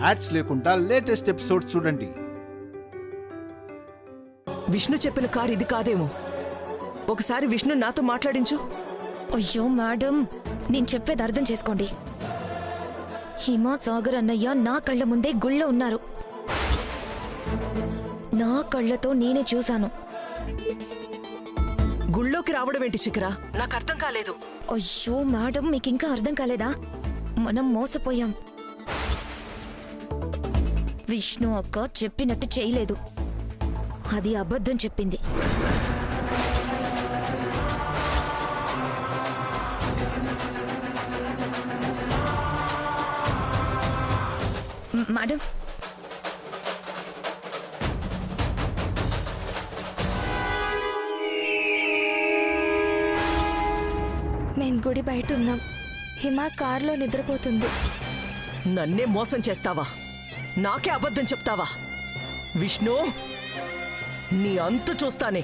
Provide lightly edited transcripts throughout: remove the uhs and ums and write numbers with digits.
Ads లేకుండా latest episode చూడండి. విష్ణు చెప్పిన కార్ ఇది కాదేమో. ఒకసారి విష్ణు నాతో మాట్లాడించు. అయ్యో మేడం, నేను చెప్పేది అర్థం చేసుకోండి. హిమా సాగర్ అన్నయ్య నా కళ్ళ ముందే గుళ్ళో ఉన్నారు. నా కళ్ళతో నేనే చూశాను. గుళ్ళోకి రావడం ఏంటి శిఖరా? నాకు అర్థం కాలేదు. అయ్యో మేడం, మీకు ఇంకా అర్థం కాలేదా? మనం మోసపోయాం. విష్ణు అక్క చెప్పినట్టు చేయలేదు, అది అబద్ధం చెప్పింది. మేడం, మేం గుడి బయట ఉన్నాం. హిమా కారులో నిద్రపోతుంది. నన్నే మోసం చేస్తావా? నాకే అబద్ధం చెప్తావా? విష్ణు, నీ అంతు చూస్తానే.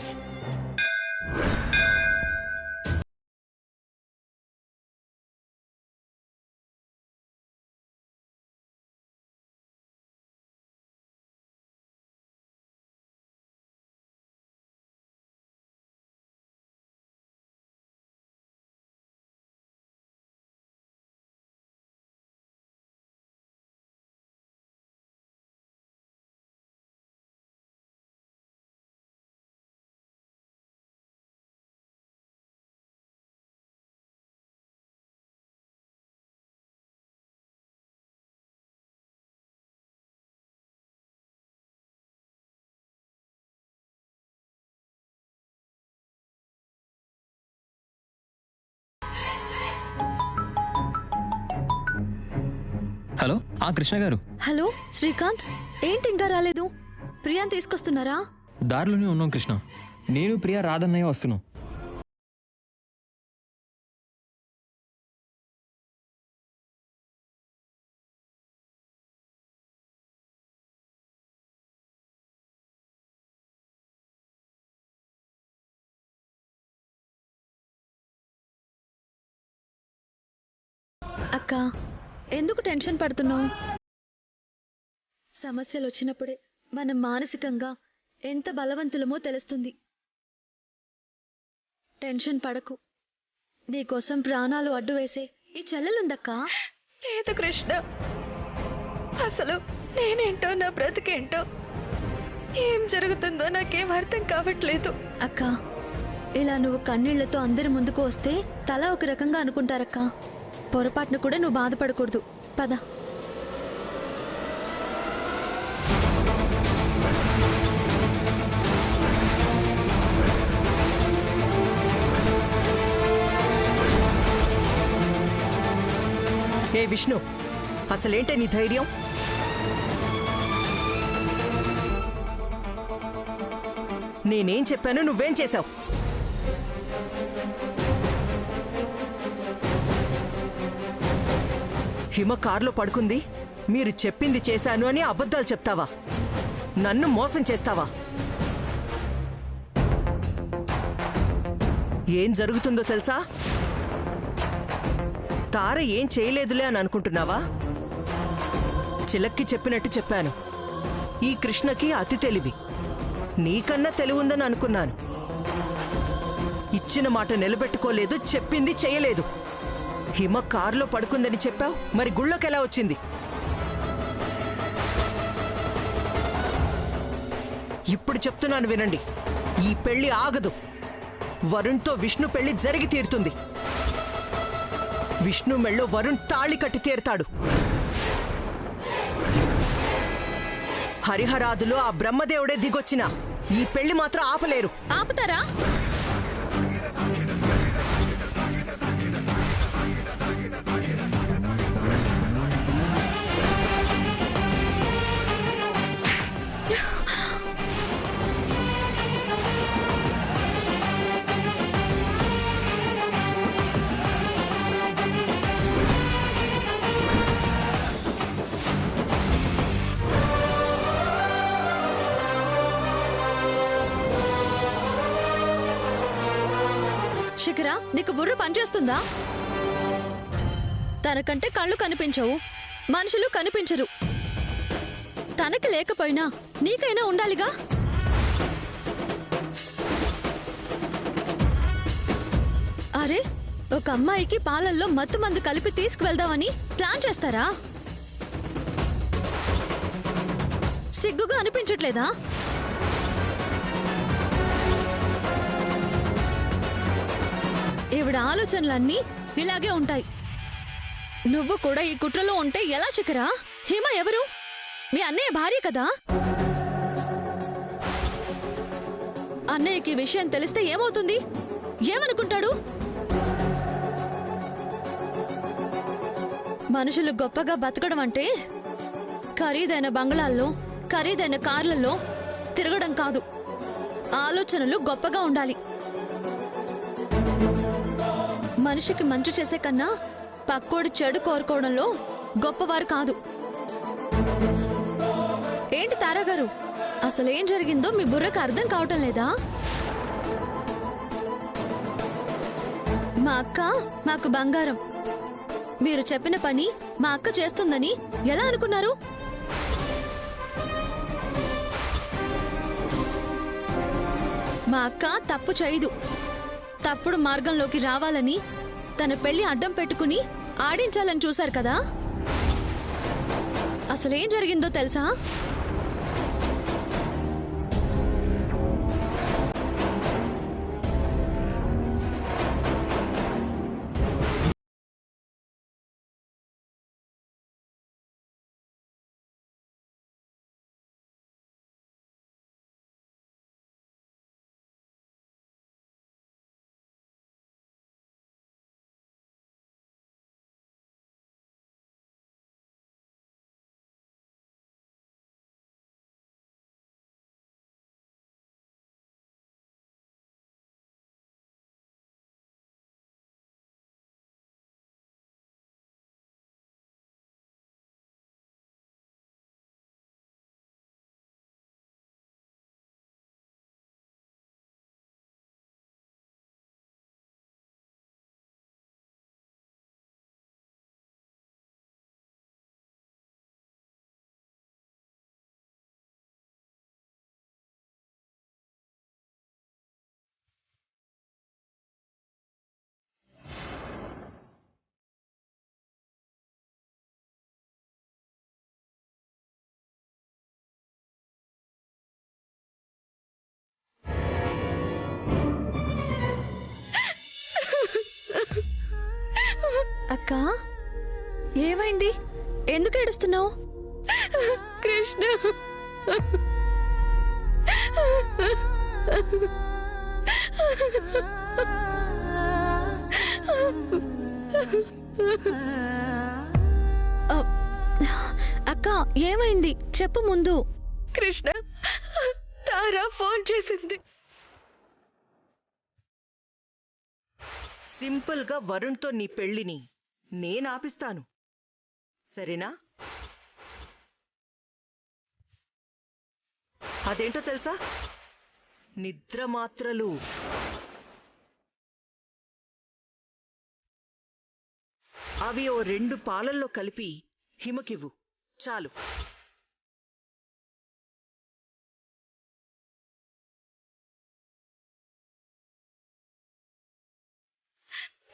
హలో, కృష్ణ గారు. హలో శ్రీకాంత్, ఏంటి ఇంకా రాలేదు? ప్రియాని తీసుకొస్తున్నారా? దారిలోనే ఉన్నాం కృష్ణ. నేను ప్రియా రాధన్నయ్య వస్తున్నాం. అక్క, ఎందుకు టెన్షన్ పడుతున్నావు? సమస్యలు వచ్చినప్పుడే మనం మానసికంగా ఎంత బలవంతులమో తెలుస్తుంది. టెన్షన్ పడకు. నీకోసం ప్రాణాలు అడ్డు వేసే ఈ చెల్లెలుందక్కా. లేదు కృష్ణ, అసలు నేనేంటో, నా బ్రతికేంటో, ఏం జరుగుతుందో నాకేం అర్థం కావట్లేదు. అక్క, ఇలా నువ్వు కన్నీళ్లతో అందరి ముందుకు వస్తే తల ఒక రకంగా అనుకుంటారక్క. పొరపాటును కూడా నువ్వు బాధపడకూడదు. పద. ఏ విష్ణు, అసలేంటే నీ ధైర్యం? నేనేం చెప్పాను, నువ్వేం చేశావు? హిమ కారులో పడుకుంది, మీరు చెప్పింది చేశాను అని అబద్ధాలు చెప్తావా? నన్ను మోసం చేస్తావా? ఏం జరుగుతుందో తెలుసా? తార ఏం చేయలేదులే అని అనుకుంటున్నావా? చిలక్కి చెప్పినట్టు చెప్పాను. ఈ కృష్ణకి అతి తెలివి, నీకన్నా తెలివుందని అనుకున్నాను. ఇచ్చిన మాట నిలబెట్టుకోలేదు, చెప్పింది చేయలేదు. హిమ కారులో పడుకుందని చెప్పావు, మరి గుళ్ళోకి ఎలా వచ్చింది? ఇప్పుడు చెప్తున్నాను వినండి, ఈ పెళ్లి ఆగదు. వరుణ్తో విష్ణు పెళ్లి జరిగి తీరుతుంది. విష్ణు మెళ్ళో వరుణ్ తాళి కట్టి తీరుతాడు. హరిహరాదులో ఆ బ్రహ్మదేవుడే దిగొచ్చినా ఈ పెళ్లి మాత్రం ఆపలేరు. ఆపుతారా? శిఖరా, నీకు బుర్ర పనిచేస్తుందా? తనకంటే కళ్ళు కనిపించవు, మనుషులు కనిపించరు. తనకి లేకపోయినా నీకైనా ఉండాలిగా. అరే, ఒక అమ్మాయికి పాలల్లో మత్తు మందు కలిపి తీసుకువెళ్దామని ప్లాన్ చేస్తారా? సిగ్గుగా అనిపించట్లేదా? ఈవిడ ఆలోచనలన్నీ ఇలాగే ఉంటాయి. నువ్వు కూడా ఈ కుట్రలో ఉంటే ఎలా చిక్కరా? హిమ ఎవరు? మీ అన్నయ్య భార్య కదా. అన్నయ్యకి విషయం తెలిస్తే ఏమవుతుంది? ఏమనుకుంటాడు? మనుషులు గొప్పగా బతకడం అంటే ఖరీదైన బంగ్లాల్లో, ఖరీదైన కార్లలో తిరగడం కాదు. ఆలోచనలు గొప్పగా ఉండాలి. మనిషికి మంచి చేసే కన్నా పక్కోడి చెడు కోరుకోవడంలో గొప్పవారు కాదు. ఏంటి తారాగారు, అసలేం జరిగిందో మీ బుర్రకు అర్థం కావటం లేదా? మా అక్క మాకు బంగారం. మీరు చెప్పిన పని మా అక్క చేస్తుందని ఎలా అనుకున్నారు? మా అక్క తప్పు చేయదు. తప్పుడు మార్గంలోకి రావాలని తన పెళ్లి అడ్డం పెట్టుకుని ఆడించాలని చూశారు కదా. అసలేం జరిగిందో తెలుసా? అక్క, ఏమైంది? ఎందుకు ఏడుస్తున్నావు? కృష్ణ, అక్క ఏమైంది చెప్పు ముందు. కృష్ణ, తారా ఫోన్ చేసింది. సింపుల్ గా వరుణ్తో నీ పెళ్లిని నేను ఆపిస్తాను, సరేనా? అదేంటో తెలుసా? నిద్ర మాత్రలు. అవి ఓ 2 పాలల్లో కలిపి హిమకివ్వు, చాలు.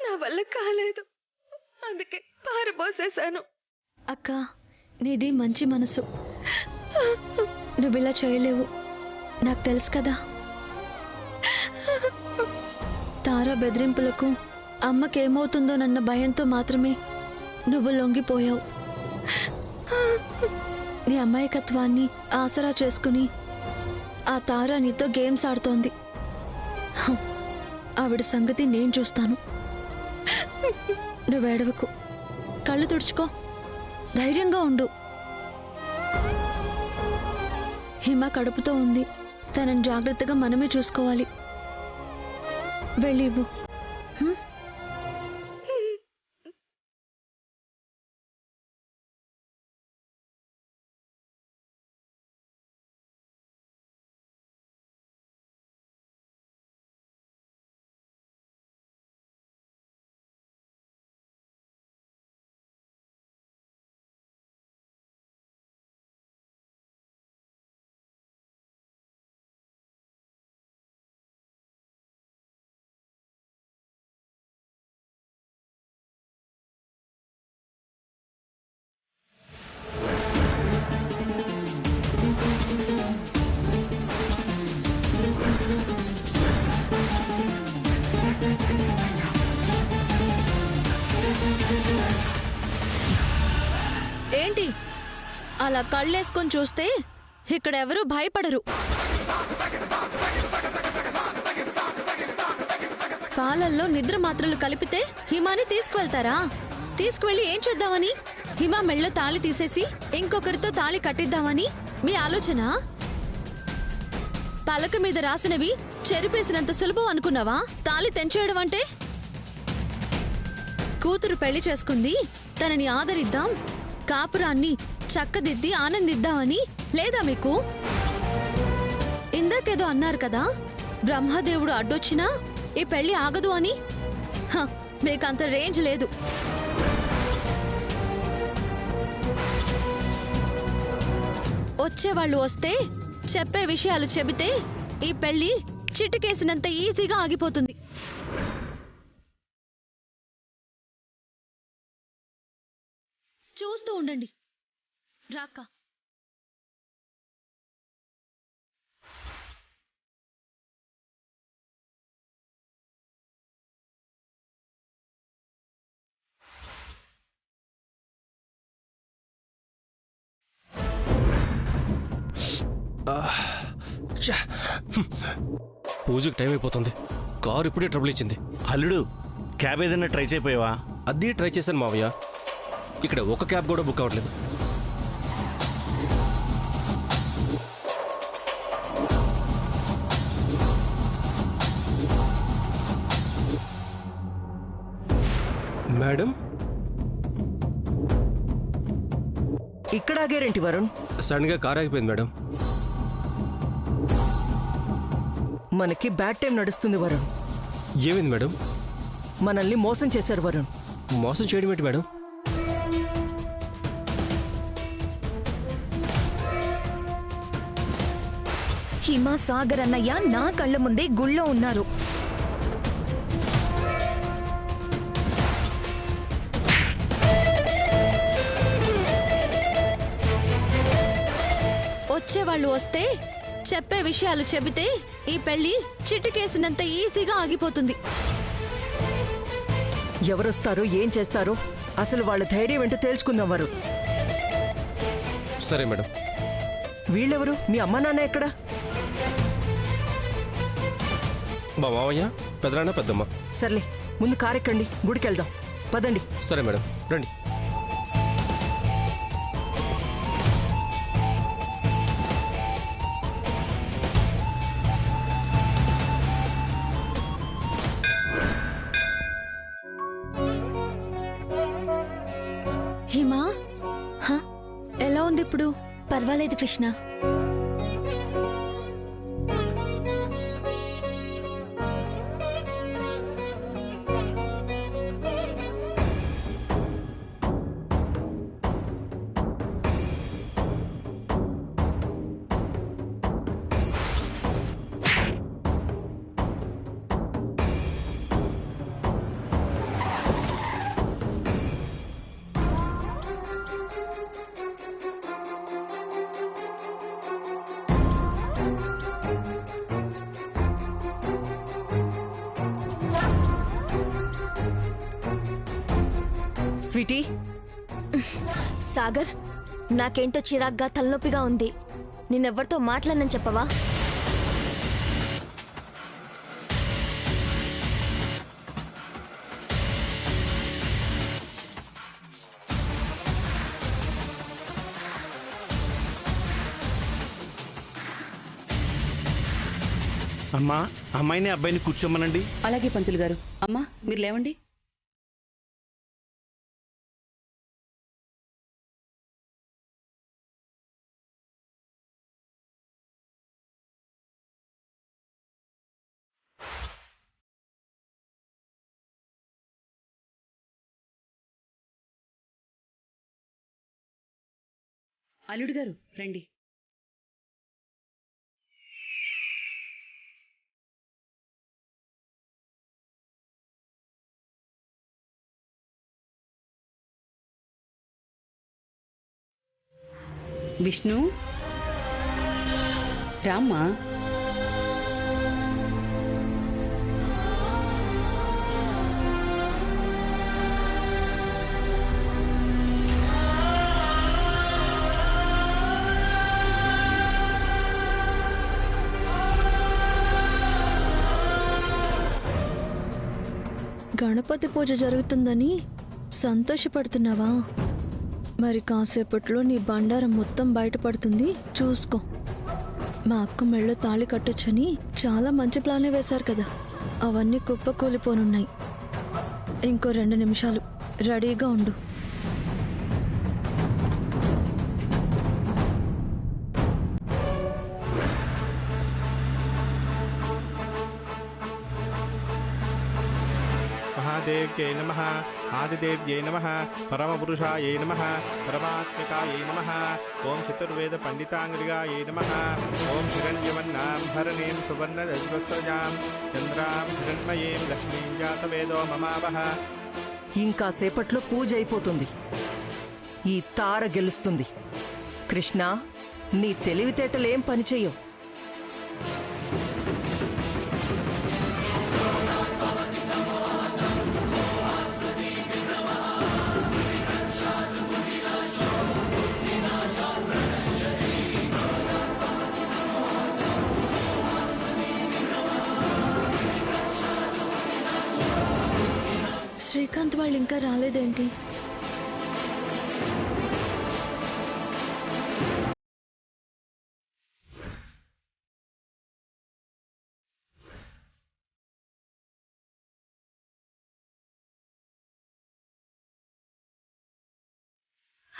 నా వల్ల కాలేదు, అందుకే పారబోసేశాను. అక్క, నీది మంచి మనసు. నువ్విలా చేయలేవు, నాకు తెలుసు కదా. తారా బెదిరింపులకు అమ్మకేమవుతుందోనన్న భయంతో మాత్రమే నువ్వు లొంగిపోయావు. నీ అమాయకత్వాన్ని ఆసరా చేసుకుని ఆ తారా నీతో గేమ్స్ ఆడుతోంది. ఆవిడ సంగతి నేను చూస్తాను. నువ్వేడవకు, కళ్ళు తుడుచుకో, ధైర్యంగా ఉండు. హిమ కడుపుతో ఉంది, తనని జాగ్రత్తగా మనమే చూసుకోవాలి. వెళ్ళివ్వు. అలా కళ్ళేసుకొని చూస్తే ఇక్కడ ఎవరూ భయపడరు. పాలల్లో నిద్ర మాత్రలు కలిపితే హిమాని తీసుకువెళ్తారా? తీసుకువెళ్ళి ఏం చేద్దామని? హిమా మెళ్ళో తాళి తీసేసి ఇంకొకరితో తాళి కట్టిద్దామని మీ ఆలోచన? పలక మీద రాసినవి చెరిపేసినంత సులభం అనుకున్నావా తాళి తెంచేయడం అంటే? కూతురు పెళ్లి చేసుకుంది, తనని ఆదరిద్దాం, కాపురాన్ని చక్కదిద్ది ఆనందిద్దామని లేదా మీకు? ఇందాకేదో అన్నారు కదా, బ్రహ్మదేవుడు అడ్డొచ్చినా ఈ పెళ్లి ఆగదు అని. మీకంత రేంజ్ లేదు. వచ్చేవాళ్ళు వస్తే చెప్పే విషయాలు చెబితే ఈ పెళ్లి చిటికేసినంత ఈజీగా ఆగిపోతుంది. చూస్తూ ఉండండి. రాక పూజకి టైం అయిపోతుంది. కారు ఇప్పుడే ట్రబుల్ ఇచ్చింది. అల్లుడు, క్యాబ్ ఏదైనా ట్రై చేయపోయావా? అది ట్రై చేశాను మావయ్య. ఇక్కడ ఒక క్యాబ్ కూడా బుక్ అవ్వట్లేదు. మేడం, ఇక్కడ ఆగారేంటి వరుణ్? సడన్ గా కార్ ఆగిపోయింది మేడం. మనకి బ్యాడ్ టైం నడుస్తుంది వరుణ్. ఏమైంది మేడం? మనల్ని మోసం చేశారు వరుణ్. మోసం చేయడం ఏంటి మేడం? హిమా సాగర్ అన్నయ్య నా కళ్ళ ముందే గుళ్ళో ఉన్నారు. వచ్చేవాళ్ళు వస్తే చెప్పే విషయాలు చెబితే ఈ పెళ్లి చిటికేసినంత ఈజీగా ఆగిపోతుంది. ఎవరొస్తారో ఏం చేస్తారో అసలు వాళ్ళ ధైర్యం ఏంటో తేల్చుకుందాం వరుణ్. సరే మేడం. వీళ్ళెవరు? మీ అమ్మా నాన్న ఎక్కడా? మా మావయ్య, పెదనాన్న, పెద్దమ్మ. సర్లే, ముందు కారెక్కండి, గుడికెళ్దాం. పదండి. సరే మేడం, రండి. హిమా, ఎలా ఉంది ఇప్పుడు? పర్వాలేదు కృష్ణ. స్వీటీ, సాగర్, నాకేంటో చిరాగ్గా తలనొప్పిగా ఉంది. నిన్నెవ్వరితో మాట్లాడనని చెప్పవా? అమ్మా, అమ్మాయిని అబ్బాయిని కూర్చోమనండి. అలాగే పంతులు గారు. అమ్మా, మీరు లేవండి. అల్లుడు గారు రండి. విష్ణు, రామ్మా. గణపతి పూజ జరుగుతుందని సంతోషపడుతున్నావా? మరి కాసేపట్లో నీ బండారం మొత్తం బయటపడుతుంది, చూసుకో. మా అక్క మెళ్ళో తాళి కట్టొచ్చని చాలా మంచి ప్లానే వేశారు కదా, అవన్నీ కుప్పకూలిపోనున్నాయి. ఇంకో 2 నిమిషాలు రెడీగా ఉండు. మహాదేవ్యై నమః, ఆదిదేవ్యై నమః, పరమపురుషాయై నమః, పరమాత్మికాయై నమః. ఓం చతుర్వేద పండితాంగ్రియాయై నమః. ఓం హిరణ్యవర్ణాం హరణీం సువర్ణరజస్వజాం చంద్రాం హిరణ్మయీం లక్ష్మీం జాతవేదో మమావహ. ఇంకా సేపట్లో పూజ అయిపోతుంది. ఈ తార గెలుస్తుంది. కృష్ణ, నీ తెలివితేటలేం పనిచేయవు. శ్రీకాంత్ వాళ్ళు ఇంకా రాలేదేంటి?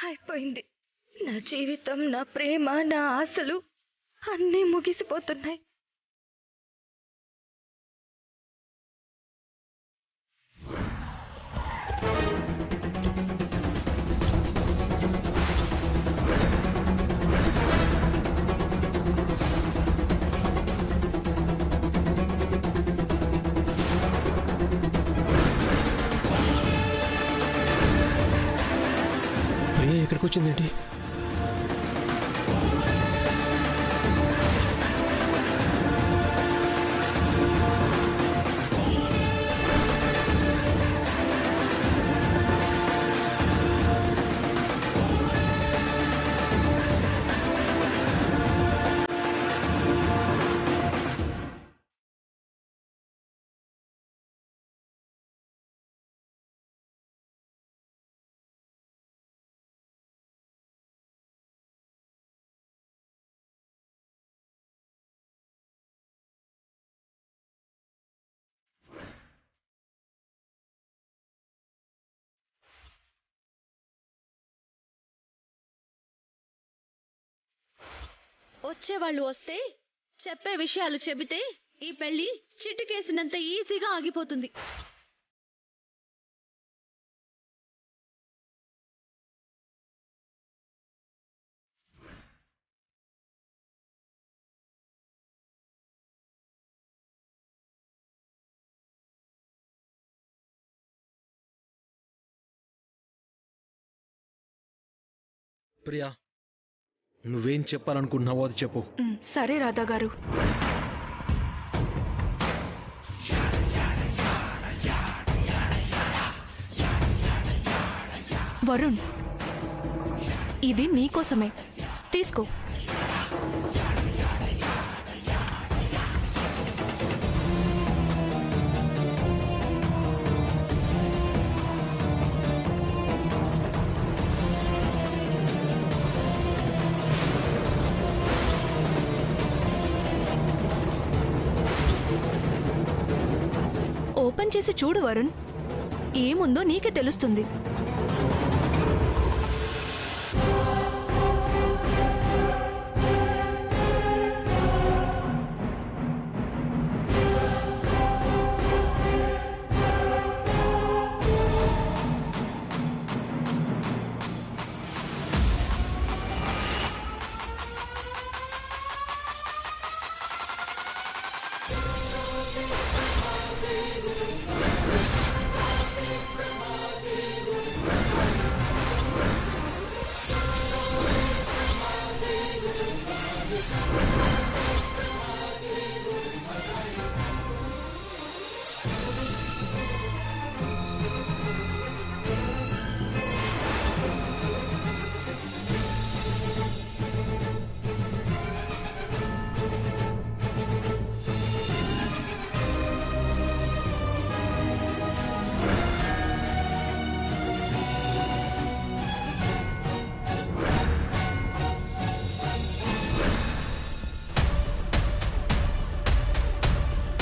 అయిపోయింది. నా జీవితం, నా ప్రేమ, నా ఆశలు అన్నీ ముగిసిపోతున్నాయి. ప్రియ ఎక్కడికి వచ్చిందేంటి? వచ్చేవాళ్ళు వస్తే చెప్పే విషయాలు చెబితే ఈ పెళ్లి చిటికేసినంత ఈజీగా ఆగిపోతుంది. ప్రియా, నువ్వేం చెప్పాలనుకుంటున్నావో అది చెప్పు. సరే రాధా గారు. వరుణ్, ఇది నీకోసమే, తీసుకో. ఓపెన్ చేసి చూడు వరుణ్, ఏముందో నీకే తెలుస్తుంది.